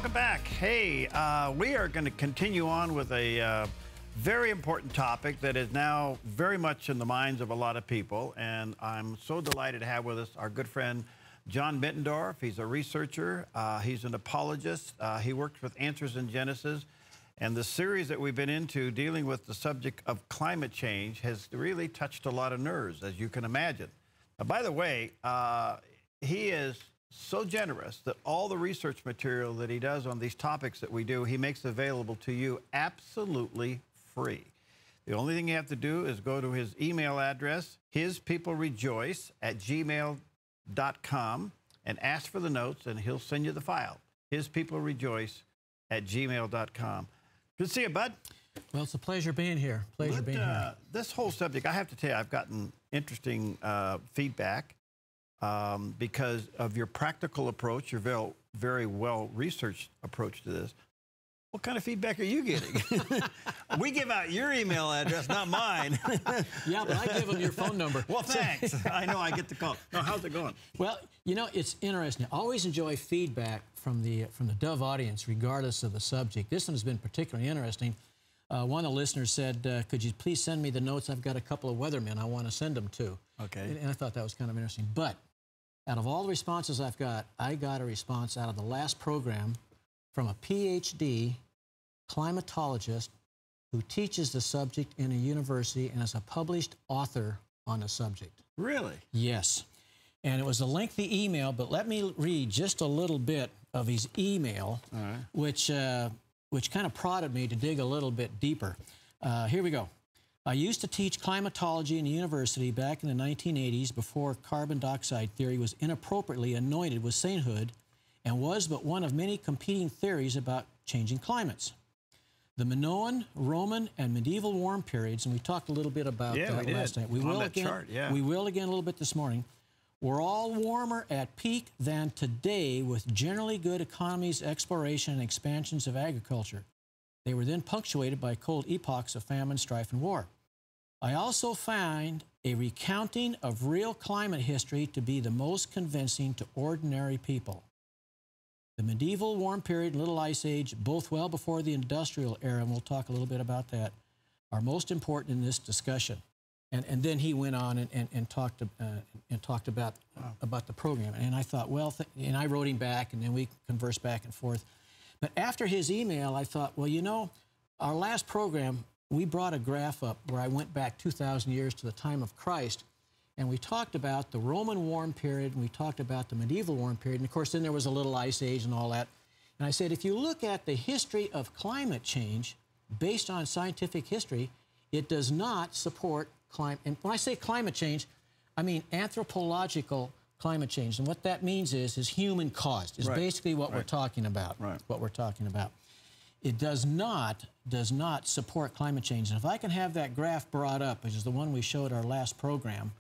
welcome back. Hey, we are going to continue on with a very important topic that is now very much in the minds of a lot of people, and I'm so delighted to have with us our good friend John Mittendorf. He's a researcher. He's an apologist. He works with Answers in Genesis, and the series that we've been into dealing with the subject of climate change has really touched a lot of nerves, as you can imagine. Now, by the way, he is so generous that all the research material that he does on these topics that we do, he makes available to you absolutely free. The only thing you have to do is go to his email address, hispeoplerejoice@gmail.com, and ask for the notes, and he'll send you the file. hispeoplerejoice@gmail.com. Good to see you, bud. Well, it's a pleasure being here. Pleasure being here. This whole subject, I have to tell you, I've gotten interesting feedback because of your practical approach, your very well-researched approach to this. What kind of feedback are you getting? We give out your email address, not mine. Yeah, but I give them your phone number. Well, thanks. I know I get the call. Now, how's it going? Well, you know, it's interesting. I always enjoy feedback from the Dove audience, regardless of the subject. This one has been particularly interesting. One of the listeners said, could you please send me the notes? I've got a couple of weathermen I want to send them to. Okay. And I thought that was kind of interesting. But out of all the responses I've got, I got a response out of the last program from a PhD climatologist who teaches the subject in a university and is a published author on the subject. Really? Yes. And it was a lengthy email, but let me read just a little bit of his email, all right, which kind of prodded me to dig a little bit deeper. Here we go. I used to teach climatology in a university back in the 1980s before carbon dioxide theory was inappropriately anointed with sainthood and was but one of many competing theories about changing climates. The Minoan, Roman, and medieval warm periods, and we talked a little bit about that last night. We will again a little bit this morning. Were all warmer at peak than today, with generally good economies, exploration, and expansions of agriculture. They were then punctuated by cold epochs of famine, strife, and war. I also find a recounting of real climate history to be the most convincing to ordinary people. The medieval warm period and Little Ice Age, both well before the industrial era, and we'll talk a little bit about that, are most important in this discussion. And then he went on and talked about the program. And I thought, well, and I wrote him back, and then we conversed back and forth. But after his email, I thought, well, you know, our last program, we brought a graph up where I went back 2,000 years to the time of Christ, and we talked about the Roman warm period, and we talked about the medieval warm period, and of course then there was a little ice age and all that. And I said, if you look at the history of climate change based on scientific history, it does not support climate. And when I say climate change, I mean anthropological climate change. And what that means is human caused, is basically what we're talking about. What we're talking about. It does not support climate change. And if I can have that graph brought up, which is the one we showed our last program,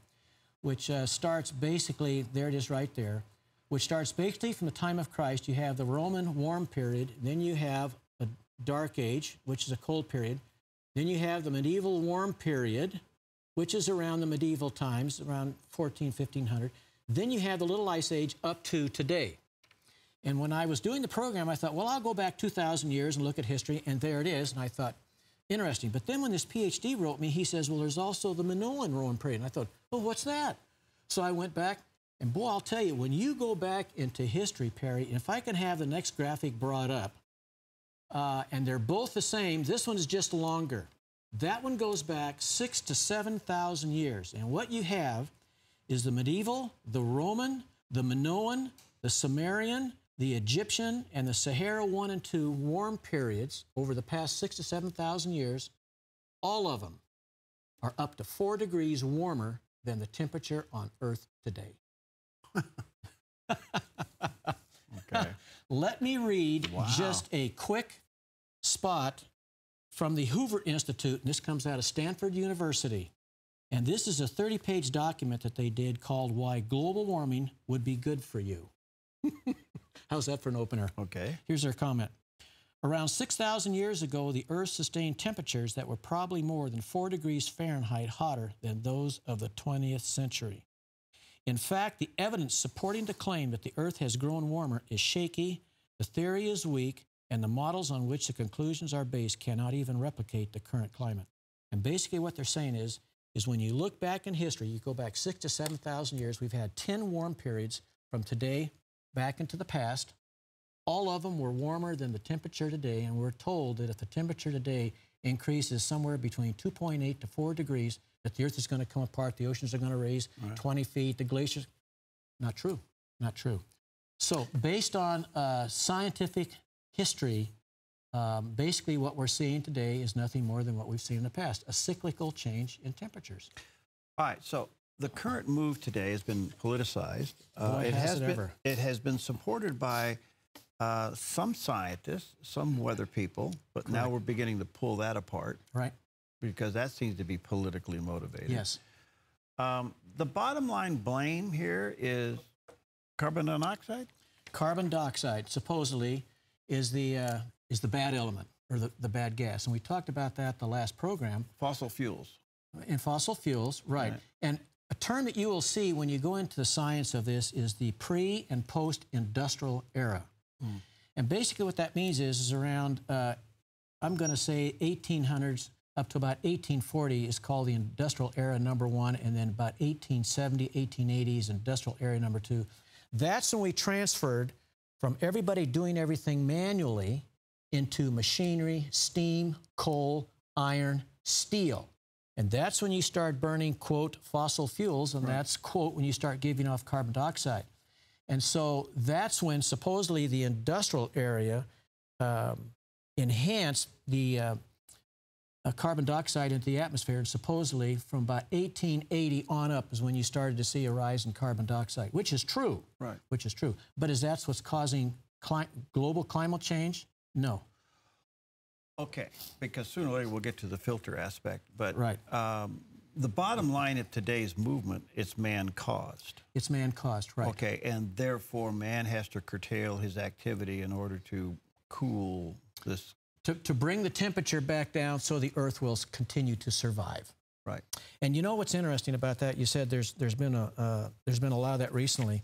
which starts basically, there it is right there, which starts basically from the time of Christ. You have the Roman warm period, then you have a dark age, which is a cold period, then you have the medieval warm period, which is around the medieval times, around 1500. Then you have the Little Ice Age up to today. And when I was doing the program, I thought, well, I'll go back 2,000 years and look at history, and there it is. And I thought, interesting. But then when this PhD wrote me, he says, well, there's also the Minoan warm period. And I thought, oh, what's that? So I went back, and boy, I'll tell you, when you go back into history, Perry, and if I can have the next graphic brought up, and they're both the same, this one is just longer. That one goes back 6,000 to 7,000 years. And what you have is the medieval, the Roman, the Minoan, the Sumerian, the Egyptian, and the Sahara 1 and 2 warm periods over the past 6,000 to 7,000 years. All of them are up to 4 degrees warmer than the temperature on Earth today. Okay. Let me read just a quick spot from the Hoover Institute, and this comes out of Stanford University. And this is a 30-page document that they did called Why Global Warming Would Be Good for You. How's that for an opener? Okay. Here's their comment. Around 6,000 years ago, the Earth sustained temperatures that were probably more than 4 degrees Fahrenheit hotter than those of the 20th century. In fact, the evidence supporting the claim that the Earth has grown warmer is shaky. The theory is weak, and the models on which the conclusions are based cannot even replicate the current climate. And basically what they're saying is when you look back in history, you go back 6,000 to 7,000 years, we've had 10 warm periods from today back into the past. All of them were warmer than the temperature today, and we're told that if the temperature today increases somewhere between 2.8 to 4 degrees, that the Earth is going to come apart, the oceans are going to raise 20 feet, the glaciers. Not true. Not true. So based on scientific history, basically what we're seeing today is nothing more than what we've seen in the past, a cyclical change in temperatures. All right, so the current move today has been politicized. It has been supported by some scientists, some weather people, but now we're beginning to pull that apart. Right. Because that seems to be politically motivated. Yes. The bottom line blame here is carbon dioxide? Carbon dioxide, supposedly, is the bad element, or the bad gas. And we talked about that the last program. Fossil fuels. In fossil fuels, right. And a term that you will see when you go into the science of this is the pre- and post-industrial era. And basically what that means is around, I'm going to say 1800s up to about 1840 is called the industrial era #1, and then about 1870, 1880s, industrial era #2. That's when we transferred from everybody doing everything manually into machinery, steam, coal, iron, steel. And that's when you start burning, quote, fossil fuels, and that's, quote, when you start giving off carbon dioxide. And so that's when supposedly the industrial area enhanced the carbon dioxide into the atmosphere, and supposedly from about 1880 on up is when you started to see a rise in carbon dioxide, which is true. Right. Which is true. But is that what's causing global climate change? No. Okay, because sooner or later we'll get to the filter aspect. But the bottom line of today's movement, it's man-caused. It's man-caused, right. Okay, and therefore man has to curtail his activity in order to cool this. To bring the temperature back down so the Earth will continue to survive. Right. And you know what's interesting about that? You said there's been a lot of that recently.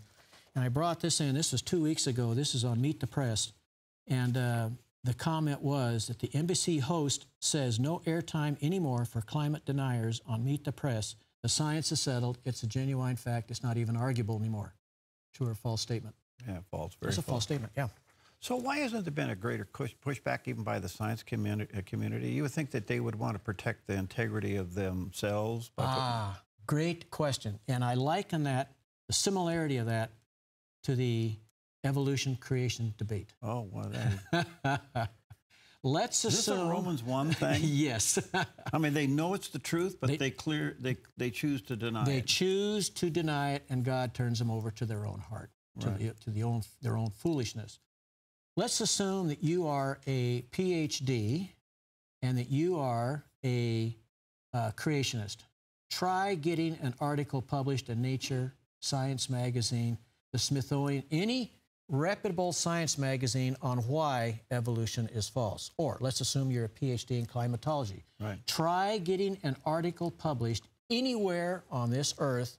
And I brought this in. This was 2 weeks ago. This is on Meet the Press. And the comment was that the NBC host says no airtime anymore for climate deniers on Meet the Press. The science is settled. It's a genuine fact. It's not even arguable anymore. True or false statement? Yeah, false. Very It's a false statement, yeah. So why hasn't there been a greater pushback even by the science community? You would think that they would want to protect the integrity of themselves. Great question. And I liken that, the similarity of that, to the evolution-creation debate. Oh, well, that Let's assume... Is this a Romans 1 thing? Yes. I mean, they know it's the truth, but they choose to deny it. They choose to deny it, and God turns them over to their own heart, to their own foolishness. Let's assume that you are a PhD and that you are a creationist. Try getting an article published in Nature, Science Magazine, the Smithsonian, any reputable science magazine on why evolution is false. Or let's assume you're a PhD in climatology. Right. Try getting an article published anywhere on this earth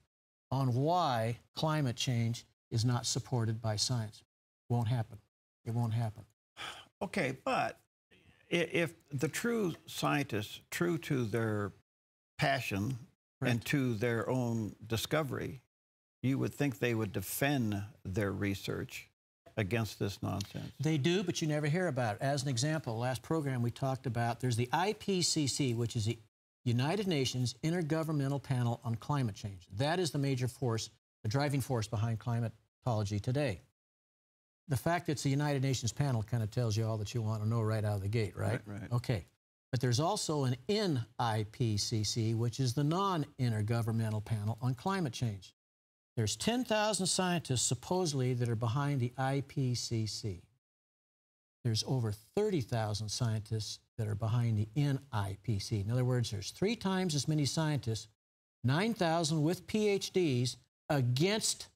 on why climate change is not supported by science. It won't happen. It won't happen. Okay, but if the true scientists, true to their passion and to their own discovery, you would think they would defend their research against this nonsense. They do, but you never hear about it. As an example, last program we talked about, there's the IPCC, which is the United Nations Intergovernmental Panel on Climate Change. That is the major force, the driving force behind climatology today. The fact that it's the United Nations panel kind of tells you all that you want to know right out of the gate, right? Right. Okay. But there's also an NIPCC, which is the Non-Intergovernmental Panel on Climate Change. There's 10,000 scientists supposedly that are behind the IPCC. There's over 30,000 scientists that are behind the NIPC. In other words, there's 3 times as many scientists, 9,000 with PhDs, against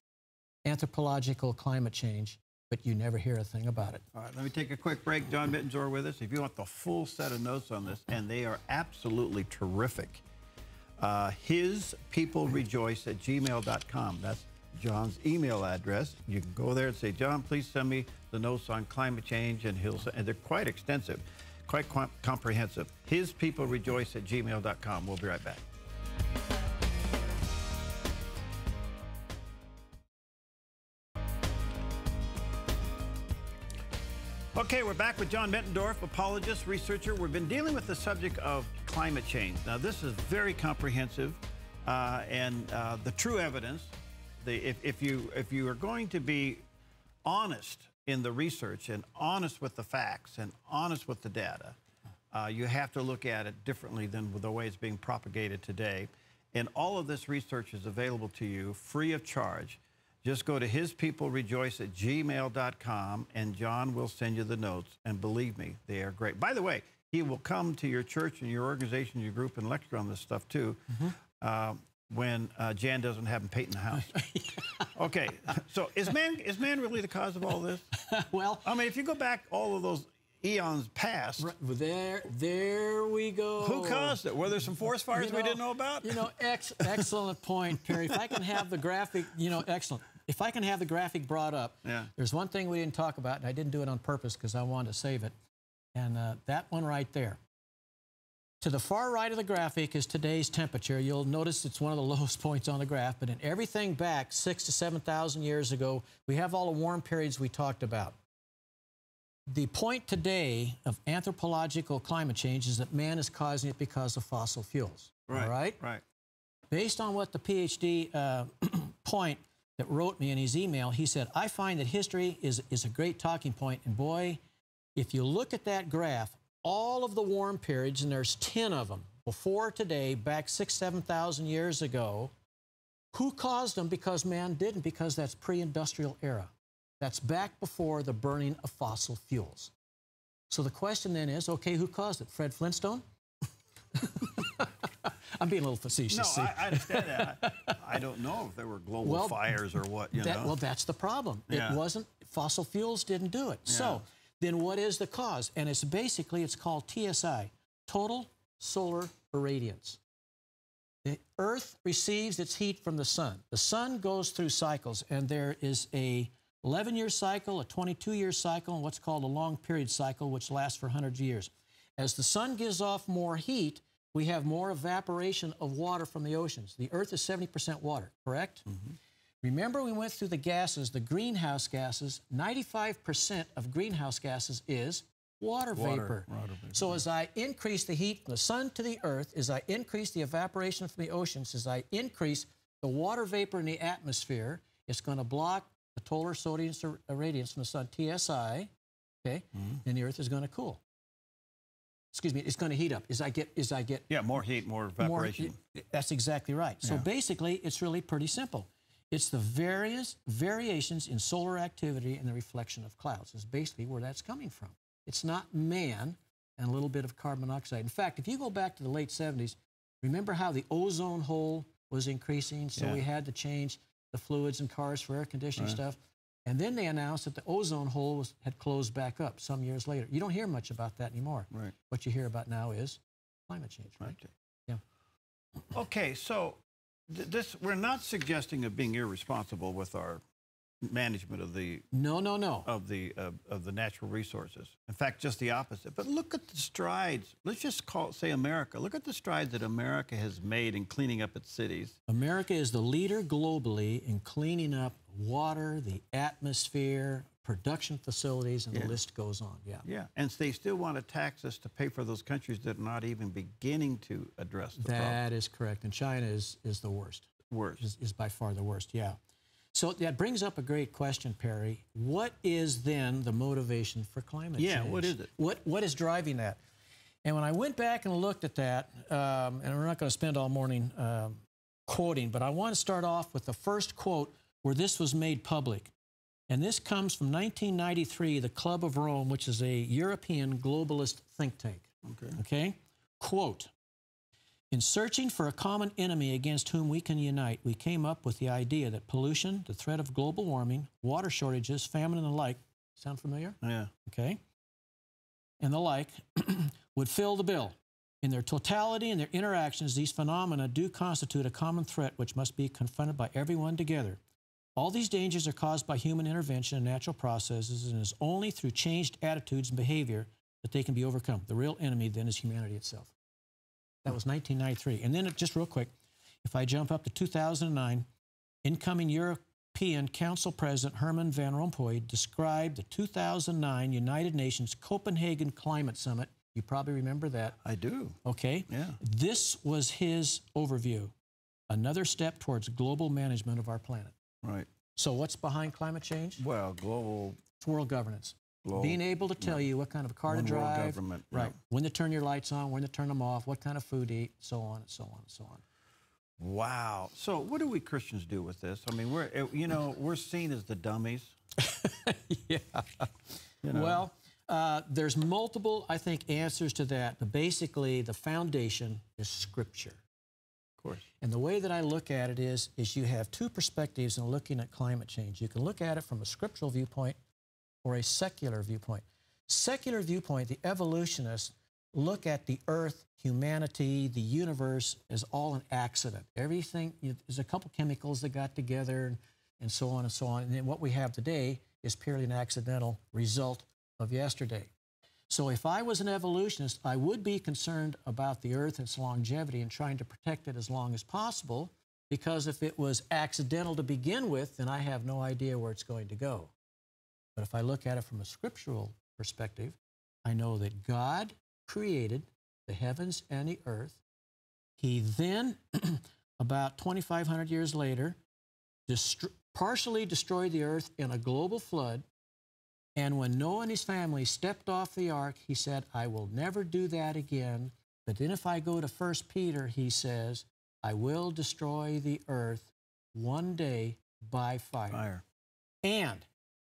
anthropological climate change, but you never hear a thing about it. All right, let me take a quick break. John Mittendorf with us. If you want the full set of notes on this, and they are absolutely terrific, hispeoplerejoice@gmail.com. That's John's email address. You can go there and say, John, please send me the notes on climate change, and and they're quite extensive, quite comprehensive. hispeoplerejoice@gmail.com. We'll be right back. Okay, we're back with John Mittendorf, apologist, researcher. We've been dealing with the subject of climate change. Now, this is very comprehensive, and the true evidence. If you are going to be honest in the research and honest with the facts and honest with the data, you have to look at it differently than the way it's being propagated today. And all of this research is available to you free of charge. Just go to hispeoplerejoice@gmail.com, and John will send you the notes. And believe me, they are great. By the way, he will come to your church and your organization, your group, and lecture on this stuff too, when Jan doesn't have him painting the house. Okay, so is man really the cause of all this? Well, I mean, if you go back all of those eons past, there we go. Who caused it? Were there some forest fires we didn't know about? Excellent point, Perry. If I can have the graphic, excellent. If I can have the graphic brought up, there's one thing we didn't talk about, and I didn't do it on purpose because I wanted to save it, and that one right there. To the far right of the graphic is today's temperature. You'll notice it's one of the lowest points on the graph, but in everything back 6,000 to 7,000 years ago, we have all the warm periods we talked about. The point today of anthropological climate change is that man is causing it because of fossil fuels. Right, all right? Right. Based on what the PhD point that wrote me in his email, he said, I find that history is a great talking point, and boy, if you look at that graph, all of the warm periods, and there's 10 of them, before today, back 6,000, 7,000 years ago, who caused them? Because man didn't, because that's pre-industrial era. That's back before the burning of fossil fuels. So the question then is, okay, who caused it? Fred Flintstone? I'm being a little facetious. No, I understand that. I don't know if there were global fires or what, you know. Well, that's the problem. It wasn't, fossil fuels didn't do it. So then what is the cause? And it's basically, it's called TSI, total solar irradiance. The Earth receives its heat from the sun. The sun goes through cycles, and there is a 11-year cycle, a 22-year cycle, and what's called a long period cycle, which lasts for hundreds of years. As the sun gives off more heat, we have more evaporation of water from the oceans. The Earth is 70% water, correct? Remember, we went through the gases, the greenhouse gases. 95% of greenhouse gases is water vapor. So as I increase the heat from the sun to the Earth, as I increase the evaporation from the oceans, as I increase the water vapor in the atmosphere, it's going to block the total solar irradiance from the sun, TSI, okay? Then the Earth is going to cool. Excuse me, it's going to heat up. As I get more heat, more evaporation. That's exactly right. So basically, it's really pretty simple. It's the various variations in solar activity and the reflection of clouds is basically where that's coming from. It's not man and a little bit of carbon dioxide. In fact, if you go back to the late 70s, remember how the ozone hole was increasing, so we had to change the fluids in cars for air conditioning stuff. And then they announced that the ozone hole had closed back up some years later. You don't hear much about that anymore. What you hear about now is climate change, right? Yeah. Okay, so we're not suggesting of being irresponsible with our management of the of the natural resources. In fact, just the opposite. But look at the strides. Let's just say America. Look at the strides that America has made in cleaning up its cities. America is the leader globally in cleaning up water, the atmosphere, production facilities, and the list goes on. And they still want to tax us to pay for those countries that are not even beginning to address the problem. That is correct. And China is the worst. Is by far the worst, So that brings up a great question, Perry. What is then the motivation for climate change? What is it? What is driving that? And when I went back and looked at that, and we're not going to spend all morning quoting, but I want to start off with the first quote where this was made public. And this comes from 1993, the Club of Rome, which is a European globalist think tank. Okay? Quote, in searching for a common enemy against whom we can unite, we came up with the idea that pollution, the threat of global warming, water shortages, famine, and the like, sound familiar? Yeah. Okay. And the like, would fill the bill. In their totality and their interactions, these phenomena do constitute a common threat which must be confronted by everyone together. All these dangers are caused by human intervention and natural processes, and it is only through changed attitudes and behavior that they can be overcome. The real enemy then is humanity itself. That was 1993. And then just real quick, if I jump up to 2009, incoming European Council President Herman Van Rompuy described the 2009 United Nations Copenhagen Climate Summit. You probably remember that. I do. Okay. Yeah. This was his overview. Another step towards global management of our planet. Right. So what's behind climate change? Well, global. It's world governance. Global, being able to tell you what kind of a car to drive, right? When to turn your lights on, when to turn them off, what kind of food to eat, so on and so on and so on. Wow. So what do we Christians do with this? I mean, we're seen as the dummies. Yeah. Well, there's multiple, I think, answers to that. But basically, the foundation is Scripture. Of course. And the way that I look at it is you have two perspectives in looking at climate change. You can look at it from a scriptural viewpoint or a secular viewpoint. Secular viewpoint, the evolutionists look at the earth, humanity, the universe as all an accident. Everything, there's a couple chemicals that got together and so on and so on. And then what we have today is purely an accidental result of yesterday. So if I was an evolutionist, I would be concerned about the earth and its longevity and trying to protect it as long as possible, because if it was accidental to begin with, then I have no idea where it's going to go. But if I look at it from a scriptural perspective, I know that God created the heavens and the earth. He then, about 2,500 years later, partially destroyed the earth in a global flood. And when Noah and his family stepped off the ark, he said, I will never do that again. But then if I go to 1 Peter, he says, I will destroy the earth one day by fire. And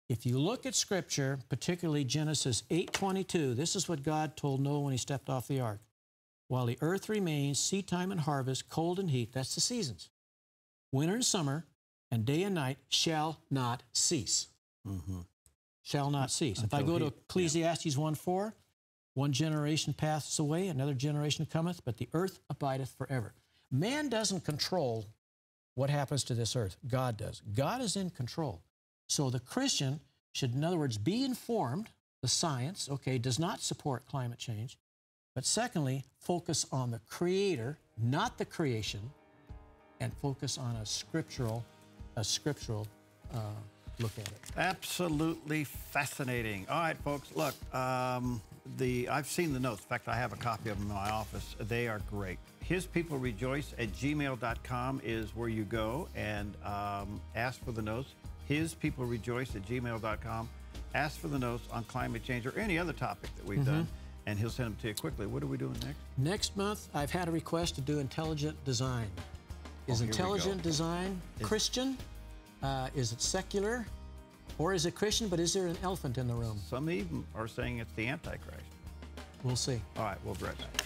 if you look at Scripture, particularly Genesis 8:22, this is what God told Noah when he stepped off the ark. While the earth remains, seed time and harvest, cold and heat, that's the seasons. Winter and summer, and day and night shall not cease. Mm-hmm. Shall not cease. If I go to Ecclesiastes 1:4, one generation passeth away, another generation cometh, but the earth abideth forever. Man doesn't control what happens to this earth. God does. God is in control. So the Christian should, in other words, be informed. The science, okay, does not support climate change. But secondly, focus on the Creator, not the creation, and focus on a scriptural look at it. Absolutely fascinating. All right, folks, look, I've seen the notes. In fact, I have a copy of them in my office. They are great. hispeoplerejoice@gmail.com is where you go and ask for the notes. hispeoplerejoice@gmail.com. Ask for the notes on climate change or any other topic that we've done, and he'll send them to you quickly. What are we doing next? Next month, I've had a request to do intelligent design. Is intelligent design Christian? Is it secular? Or is it Christian, but is there an elephant in the room? Some even are saying it's the Antichrist. We'll see. All right, we'll be right back.